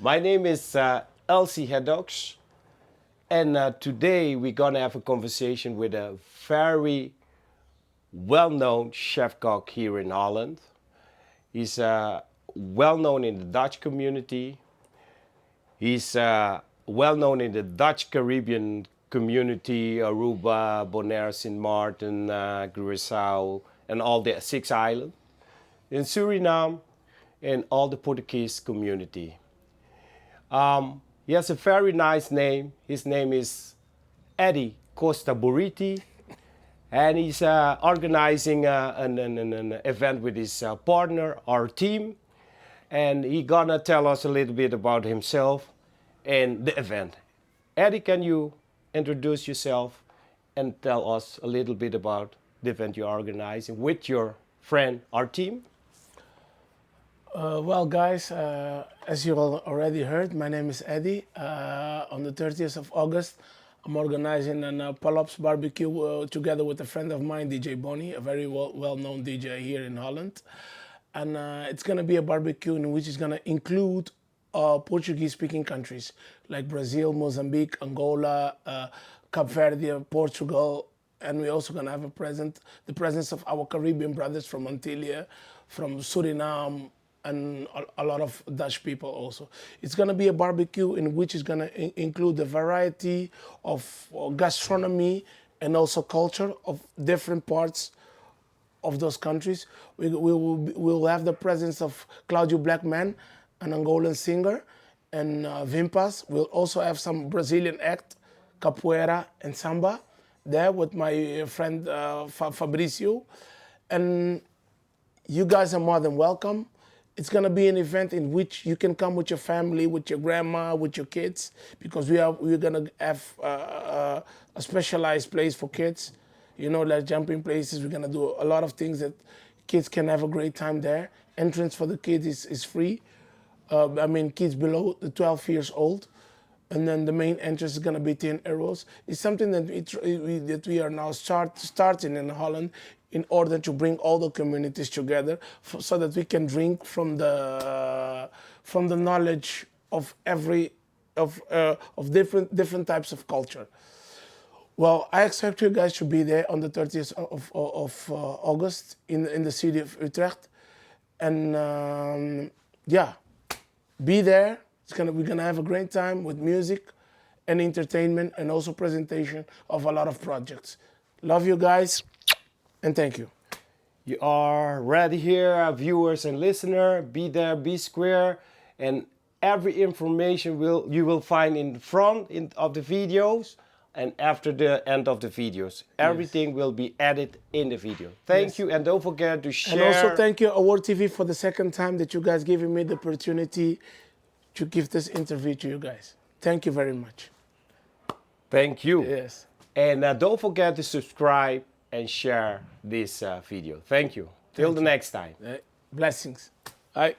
My name is EDDY'S, and today we're gonna have a conversation with a very well-known chef-cook here in Holland. He's well-known in the Dutch community. He's well-known in the Dutch Caribbean community, Aruba, Bonaire, Sint Maarten, Curaçao, and all the 6 islands. In Suriname, and all the Portuguese community. He has a very nice name. His name is Eddie Costa Buriti, and he's organizing an event with his partner, our team, and he's gonna tell us a little bit about himself and the event. Eddie, can you introduce yourself and tell us a little bit about the event you're organizing with your friend, our team? Well, guys, as you all already heard, my name is Eddie. On the 30th of August, I'm organizing a PALOP's barbecue together with a friend of mine, DJ Boni, a very well-known DJ here in Holland. And it's going to be a barbecue in which is going to include Portuguese-speaking countries like Brazil, Mozambique, Angola, Cape Verde, Portugal, and we're also going to have the presence of our Caribbean brothers from Antilles, from Suriname, and a lot of Dutch people also. It's going to be a barbecue in which is going to include a variety of gastronomy and also culture of different parts of those countries. We'll have the presence of Claudio Blackman, an Angolan singer, and Vimpas. We'll also have some Brazilian act, capoeira and samba, there with my friend Fabricio. And you guys are more than welcome. It's going to be an event in which you can come with your family, with your grandma, with your kids, because we're going to have a specialized place for kids, you know, like jumping places. We're going to do a lot of things that kids can have a great time there. Entrance for the kids is free. I mean, kids below the 12 years old. And then the main entrance is going to be 10 euros. It's something that we are now starting in Holland in order to bring all the communities together so that we can drink from the knowledge of different types of culture. Well, I expect you guys to be there on the 30th of August in the city of Utrecht. And yeah, be there. We're gonna have a great time with music and entertainment and also presentation of a lot of projects. Love you guys and thank you. You are ready here, viewers and listeners. Be there, be square, and every information you will find in front of the videos and after the end of the videos. Everything will be added in the video. Thank you, and don't forget to share. And also thank you, Award TV, for the second time that you guys giving me the opportunity to give this interview to you guys. Thank you very much. Thank you. Yes. And don't forget to subscribe and share this video. Thank you. Till the next time. Blessings. Bye.